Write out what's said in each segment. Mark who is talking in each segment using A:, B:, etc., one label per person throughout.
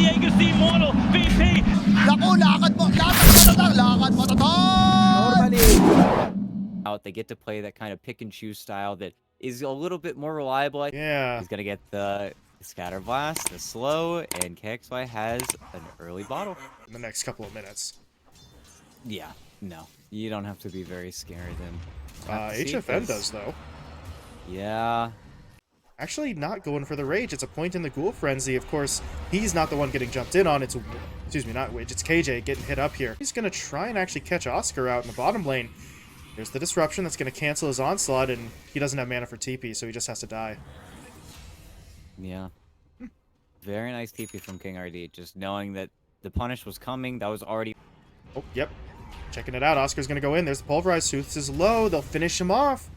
A: Naku, lakad mo
B: They get to play that kind of pick and choose style that is a little bit more reliable.
C: Yeah.
B: He's gonna get the scatter blast, the slow, and KXY has an early bottle.
C: In the next couple of minutes.
B: Yeah, no, you don't have to be very scared then.
C: HFN does though.
B: Yeah.
C: Actually not going for the rage. It's a point in the ghoul frenzy. Of course, he's not the one getting jumped in on. It's, excuse me, not Widge. It's KJ getting hit up here. He's going to try and actually catch Oscar out in the bottom lane. There's the disruption that's going to cancel his onslaught, and he doesn't have mana for TP, so he just has to die.
B: Yeah. Very nice TP from King RD. Just knowing that the punish was coming, that was already...
C: Oh, yep. Checking it out. Oscar's going to go in. There's the pulverized. Sooths is low. They'll finish him off.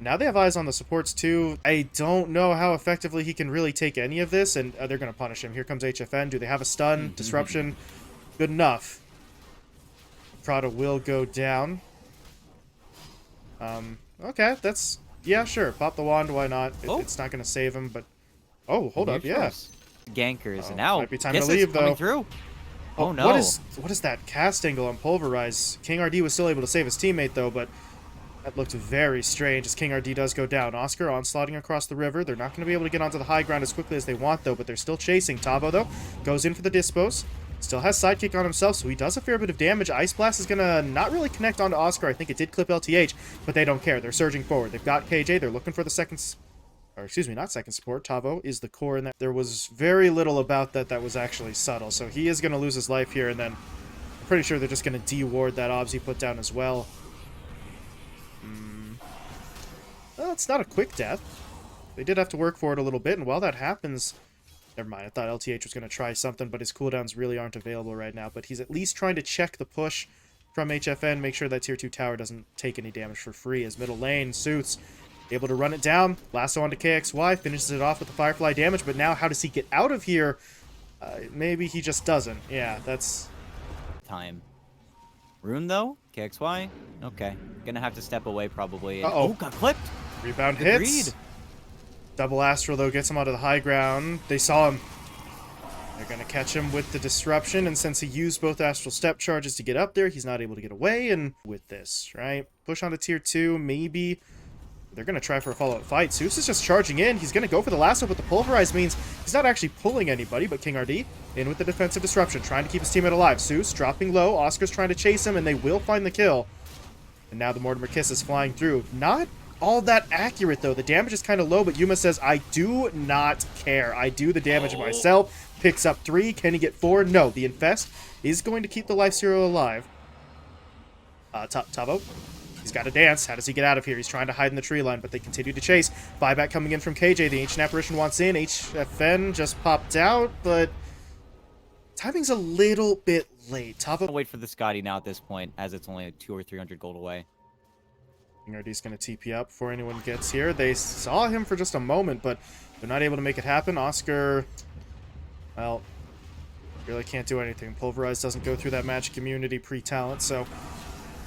C: Now they have eyes on the supports too. I don't know how effectively he can really take any of this, and they're going to punish him. Here comes HFN. Do they have a stun? Disruption? Good enough. Prada will go down. Okay, that's... Yeah, sure. Pop the wand, why not? It's not going to save him, but... Oh, hold up, yeah.
B: Gankers, and now...
C: Might be time to leave, though.
B: Through. Oh, no.
C: What is that cast angle on Pulverize? King RD was still able to save his teammate, though, but... That looked very strange as King RD does go down. Oscar onslaughting across the river. They're not going to be able to get onto the high ground as quickly as they want, though, but they're still chasing. Tavo, though, goes in for the dispos. Still has sidekick on himself, so he does a fair bit of damage. Ice Blast is going to not really connect onto Oscar. I think it did clip LTH, but they don't care. They're surging forward. They've got KJ. They're looking for the second... Or, excuse me, not second support. Tavo is the core in that. There was very little about that was actually subtle, so he is going to lose his life here, and then I'm pretty sure they're just going to de-ward that obs he put down as well. Well, it's not a quick death. They did have to work for it a little bit, and while that happens... Never mind, I thought LTH was going to try something, but his cooldowns really aren't available right now. But he's at least trying to check the push from HFN, make sure that tier 2 tower doesn't take any damage for free. As middle lane, Suits able to run it down. Lasso onto KXY, finishes it off with the Firefly damage, but now how does he get out of here? Maybe he just doesn't. Yeah, that's...
B: Time. Rune, though? KXY? Okay. Gonna have to step away, probably.
C: Uh-oh.
B: Oh, got clipped!
C: Rebound hits. Double Astral, though, gets him onto the high ground. They saw him. They're going to catch him with the disruption, and since he used both Astral Step charges to get up there, he's not able to get away, and with this, right? Push onto tier 2, maybe. They're going to try for a follow-up fight. Zeus is just charging in. He's going to go for the lasso, but the Pulverize means he's not actually pulling anybody, but King RD in with the defensive disruption, trying to keep his teammate alive. Zeus dropping low. Oscar's trying to chase him, and they will find the kill. And now the Mortimer Kiss is flying through. Not all that accurate, though. The damage is kind of low, but Yuma says, I do not care. I do the damage myself. Picks up 3. Can he get 4? No. The Infest is going to keep the Life Zero alive. Tavo. He's got to dance. How does he get out of here? He's trying to hide in the tree line, but they continue to chase. Buyback coming in from KJ. The Ancient Apparition wants in. HFN just popped out, but timing's a little bit late. Tavo...
B: Wait for the Scotty now at this point, as it's only 200 or 300 gold away.
C: RD's going to TP up before anyone gets here. They saw him for just a moment, but they're not able to make it happen. Oscar, well, really can't do anything. Pulverize doesn't go through that magic immunity pre-talent, so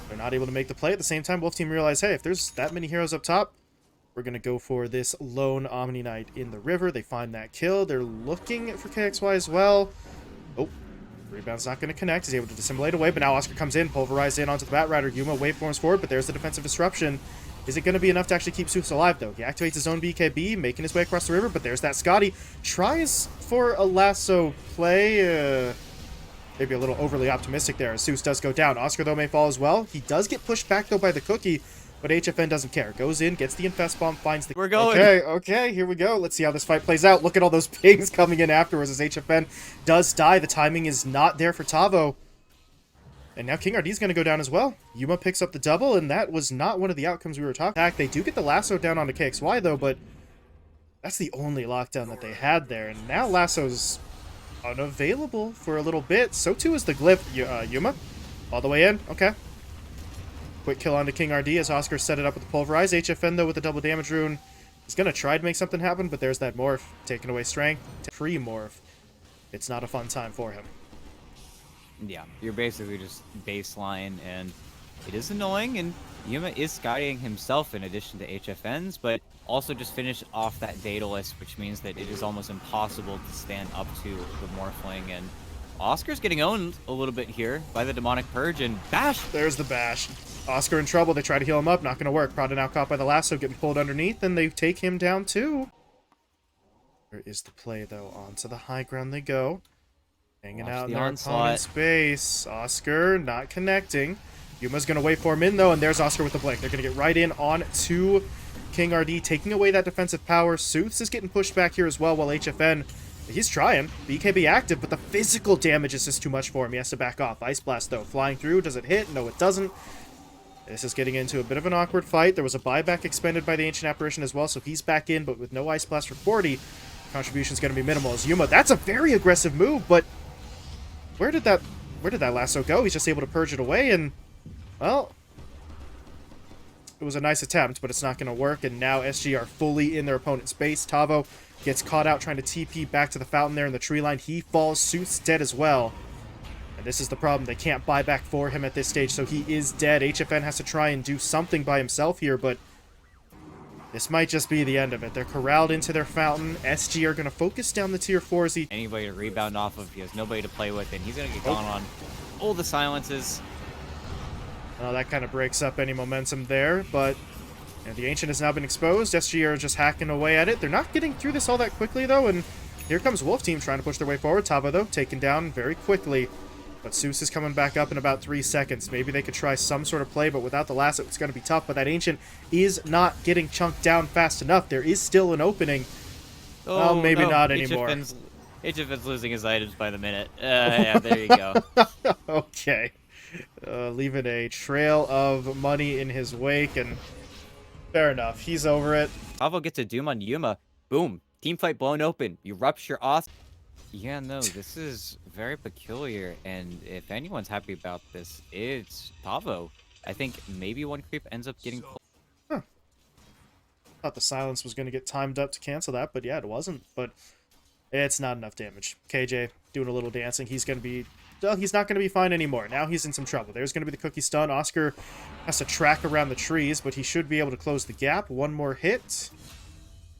C: they're not able to make the play. At the same time, Wolf Team realize, hey, if there's that many heroes up top, we're going to go for this lone Omni Knight in the river. They find that kill. They're looking for KXY as well. Oh. Rebound's not going to connect. He's able to dissimulate away, but now Oscar comes in, pulverized in onto the Bat Rider. Yuma waveforms forward, but there's the defensive disruption. Is it going to be enough to actually keep Zeus alive, though? He activates his own BKB, making his way across the river, but there's that Scotty. Tries for a lasso play. Maybe a little overly optimistic there, as Zeus does go down. Oscar, though, may fall as well. He does get pushed back, though, by the cookie, but HFN doesn't care. Goes in, gets the Infest Bomb, finds the...
B: We're going!
C: Okay, here we go. Let's see how this fight plays out. Look at all those pings coming in afterwards as HFN does die. The timing is not there for Tavo. And now King RD's going to go down as well. Yuma picks up the double, and that was not one of the outcomes we were talking about. They do get the lasso down onto KXY, though, but that's the only lockdown that they had there. And now lasso's unavailable for a little bit. So too is the glyph. Yuma, all the way in. Okay. Quick kill onto King RD as Oscar set it up with the Pulverize. HFN, though, with the double damage rune, is going to try to make something happen, but there's that morph. Taking away strength. Pre-morph. It's not a fun time for him.
B: Yeah, you're basically just baseline, and It is annoying, and Yuma is guiding himself in addition to HFNs, but also just finished off that Daedalus, which means that it is almost impossible to stand up to the Morphling. And Oscar's getting owned a little bit here by the Demonic Purge, and Bash!
C: There's the bash. Oscar in trouble. They try to heal him up. Not going to work. Prada now caught by the lasso, getting pulled underneath, and they take him down too. There is the play, though. Onto the high ground they go. Hanging
B: Watch
C: out in
B: the
C: their
B: onslaught.
C: opponent's base. Oscar not connecting. Yuma's going to wait for him in, though, and there's Oscar with the blink. They're going to get right in on to King RD, taking away that defensive power. Sooths is getting pushed back here as well, while HFN, he's trying. BKB active, but the physical damage is just too much for him. He has to back off. Ice Blast, though, flying through. Does it hit? No, it doesn't. This is getting into a bit of an awkward fight. There was a buyback expended by the Ancient Apparition as well, so he's back in, but with no Ice Blast for 40, contribution's going to be minimal. As Yuma, that's a very aggressive move, but where did that lasso go? He's just able to purge it away, and well, it was a nice attempt, but it's not going to work, and now SG are fully in their opponent's base. Tavo gets caught out trying to TP back to the fountain there in the tree line. He falls. Suit's dead as well. And this is the problem. They can't buy back for him at this stage, so he is dead. HFN has to try and do something by himself here, but this might just be the end of it. They're corralled into their fountain. SG are going to focus down the tier 4s.
B: Anybody to rebound off of, he has nobody to play with, and he's going to get gone on all the silences.
C: That kind of breaks up any momentum there, but the Ancient has now been exposed. SG are just hacking away at it. They're not getting through this all that quickly, though, and here comes Wolf Team trying to push their way forward. Tavo, though, taken down very quickly, but Seuss is coming back up in about 3 seconds. Maybe they could try some sort of play, but without the lasso, it's going to be tough, but that Ancient is not getting chunked down fast enough. There is still an opening.
B: Oh,
C: maybe
B: no.
C: not anymore.
B: HFN's losing his items by the minute. Yeah, there you go.
C: Okay. Leaving a trail of money in his wake, and fair enough. He's over it.
B: Tavo gets a Doom on Yuma. Boom. Team fight blown open. You rupture off. Yeah, no, this is very peculiar, and if anyone's happy about this, it's Tavo. I think maybe one creep ends up getting...
C: Thought the silence was going to get timed up to cancel that, but yeah, it wasn't. But it's not enough damage. KJ doing a little dancing. He's going to be... Well, he's not going to be fine anymore. Now he's in some trouble. There's going to be the cookie stun. Oscar has to track around the trees, but he should be able to close the gap. One more hit,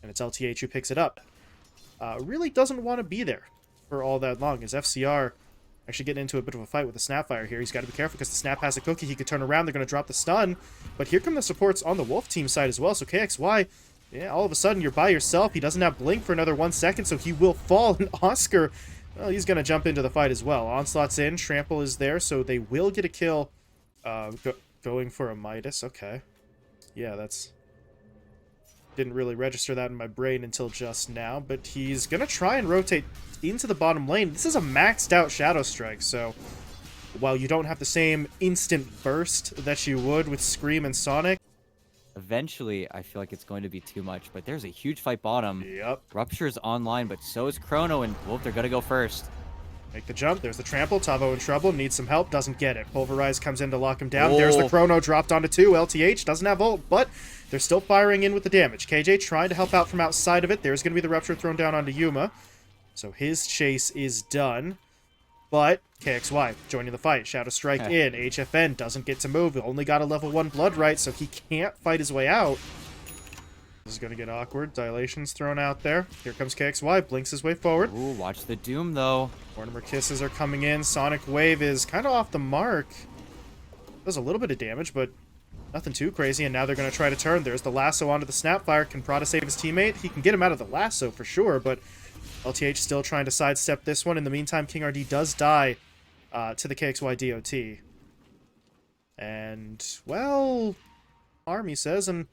C: and it's LTH who picks it up. Really doesn't want to be there for all that long, as FCR actually getting into a bit of a fight with the Snapfire here. He's got to be careful because the Snap has a cookie. He could turn around. They're going to drop the stun, but here come the supports on the Wolf Team side as well. So KXY, yeah, all of a sudden you're by yourself. He doesn't have Blink for another 1 second, so he will fall, and Oscar... Well, he's going to jump into the fight as well. Onslaught's in. Trample is there, so they will get a kill. Going for a Midas. Okay. Yeah, that's... Didn't really register that in my brain until just now, but he's going to try and rotate into the bottom lane. This is a maxed out Shadow Strike, so while you don't have the same instant burst that you would with Scream and Sonic...
B: Eventually, I feel like it's going to be too much, but there's a huge fight bottom.
C: Yep.
B: Rupture's online, but so is Chrono, and Wolf, they're going to go first.
C: Make the jump. There's the trample. Tavo in trouble. Needs some help. Doesn't get it. Pulverize comes in to lock him down. There's the Chrono dropped onto 2. LTH doesn't have ult, but they're still firing in with the damage. KJ trying to help out from outside of it. There's going to be the Rupture thrown down onto Yuma. So his chase is done. But KXY joining the fight. Shadow Strike in. HFN doesn't get to move. He only got a level 1 Blood Right, so he can't fight his way out. This is going to get awkward. Dilation's thrown out there. Here comes KXY. Blinks his way forward.
B: Ooh, watch the Doom, though.
C: Mortimer Kisses are coming in. Sonic Wave is kind of off the mark. Does a little bit of damage, but nothing too crazy. And now they're going to try to turn. There's the lasso onto the Snapfire. Can Prada save his teammate? He can get him out of the lasso for sure, but LTH still trying to sidestep this one. In the meantime, King RD does die to the KXY DOT. And, well, Army says, and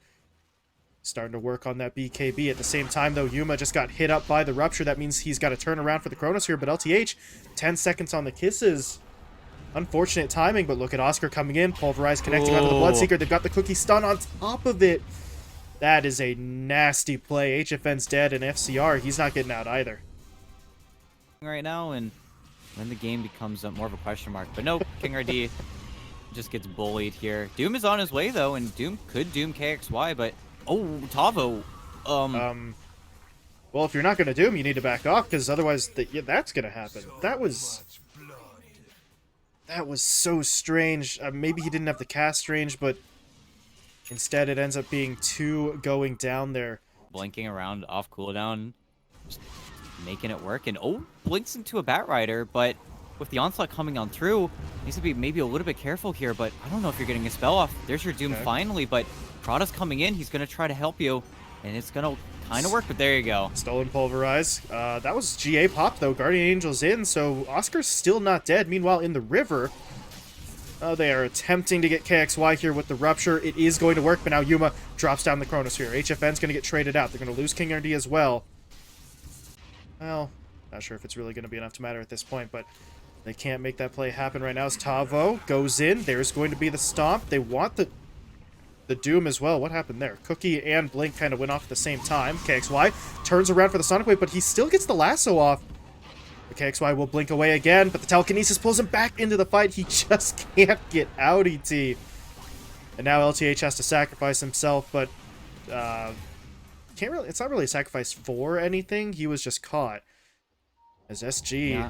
C: starting to work on that BKB. At the same time, though, Yuma just got hit up by the Rupture. That means he's got to turn around for the Kronos here, but LTH, 10 seconds on the Kisses. Unfortunate timing, but look at Oscar coming in. Pulverize connecting onto the Bloodseeker. They've got the cookie stun on top of it. That is a nasty play. HFN's dead, and FCR, he's not getting out either.
B: Right now, and then the game becomes more of a question mark. But nope, King RD just gets bullied here. Doom is on his way, though, and Doom could Doom KXY, but... Oh, Tavo.
C: Well, if you're not going to Doom, you need to back off, because otherwise that's going to happen. That was That was so strange. Maybe he didn't have the cast range, but instead it ends up being 2 going down there.
B: Blinking around off cooldown, just making it work. And oh, blinks into a Bat Rider, but with the onslaught coming on through, needs to be maybe a little bit careful here. But I don't know if you're getting a spell off. There's your Doom finally, but Prada's coming in. He's going to try to help you, and it's going to kind of work, but there you go.
C: Stolen Pulverize. That was GA pop, though. Guardian Angel's in, so Oscar's still not dead. Meanwhile, in the river, they are attempting to get KXY here with the Rupture. It is going to work, but now Yuma drops down the Chronosphere. HFN's going to get traded out. They're going to lose King RD as well. Well, not sure if it's really going to be enough to matter at this point, but they can't make that play happen right now as Tavo goes in. There's going to be the Stomp. They want the Doom as well. What happened there? Cookie and Blink kind of went off at the same time. KXY turns around for the Sonic Wave, but he still gets the lasso off. The KXY will blink away again, but the telekinesis pulls him back into the fight. He just can't get out, ET. And now LTH has to sacrifice himself, but can't really. It's not really a sacrifice for anything. He was just caught. As SG,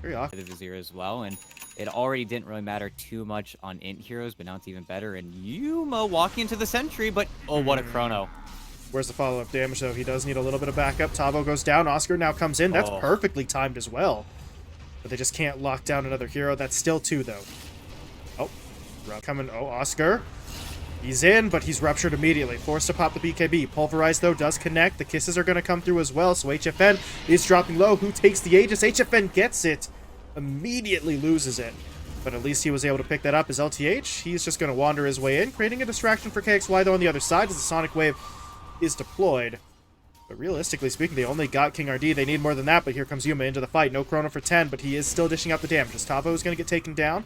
C: very awkward.
B: The Vizier as well, and it already didn't really matter too much on int heroes, but now it's even better. And Yuma walking into the sentry, but oh, what a chrono.
C: Where's the follow-up damage, though? He does need a little bit of backup. Tavo goes down. Oscar now comes in. That's perfectly timed as well. But they just can't lock down another hero. That's still 2, though. Oh, coming. Oh, Oscar. He's in, but he's ruptured immediately. Forced to pop the BKB. Pulverize, though, does connect. The kisses are going to come through as well, so HFN is dropping low. Who takes the Aegis? HFN gets it. Immediately loses it. But at least he was able to pick that up as LTH. He's just going to wander his way in, creating a distraction for KXY, though, on the other side as the Sonic Wave is deployed. But realistically speaking, they only got King RD. They need more than that, but here comes Yuma into the fight. No chrono for 10, but he is still dishing out the damage. As Tavo is going to get taken down,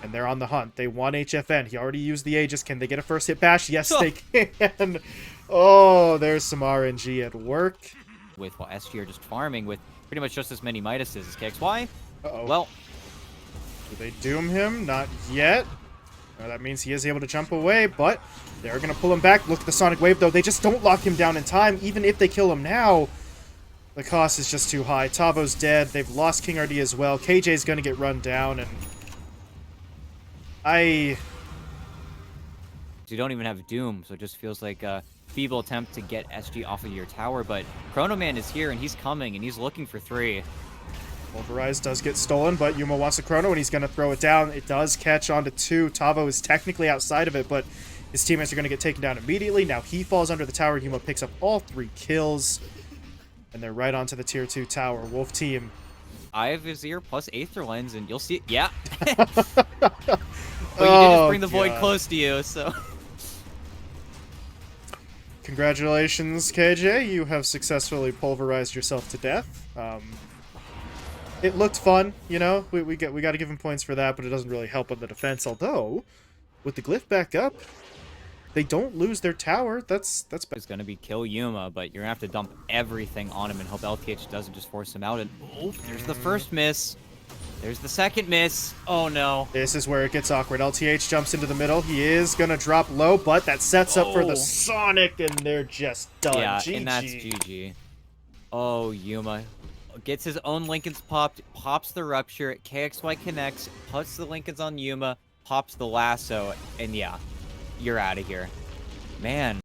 C: and they're on the hunt. They want HFN. He already used the Aegis. Can they get a first hit bash? Yes, they can. Oh, there's some RNG at work.
B: While SG are just farming with pretty much just as many Midases as KXY.
C: Uh-oh.
B: Well,
C: do they doom him? Not yet. That means he is able to jump away, but they're going to pull him back. Look at the Sonic Wave, though. They just don't lock him down in time. Even if they kill him now, the cost is just too high. Tavo's dead. They've lost King RD as well. KJ's going to get run down, and
B: you don't even have Doom, so it just feels like a feeble attempt to get SG off of your tower, but Chrono Man is here, and he's coming, and he's looking for 3.
C: Pulverize does get stolen, but Yuma wants the Chrono, and he's going to throw it down. It does catch onto 2. Tavo is technically outside of it, but his teammates are going to get taken down immediately. Now he falls under the tower. Yuma picks up all 3 kills, and they're right onto the tier 2 tower. Wolf team.
B: I have Vizier plus Aether Lens, and you'll see. Yeah. But you did just bring the Void close to you, so.
C: Congratulations, KJ. You have successfully pulverized yourself to death. It looked fun, you know. We got to give him points for that, but it doesn't really help on the defense. Although, with the glyph back up, they don't lose their tower. That's
B: It's gonna be kill Yuma, but you're gonna have to dump everything on him and hope LTH doesn't just force him out. And oh, there's the first miss. There's the second miss. Oh no.
C: This is where it gets awkward. LTH jumps into the middle. He is gonna drop low, but that sets up for the Sonic, and they're just done.
B: Yeah,
C: GG.
B: and that's GG. Oh, Yuma gets his own Lincolns popped, pops the Rupture, KXY connects, puts the Lincolns on Yuma, pops the lasso, and yeah, you're out of here. Man.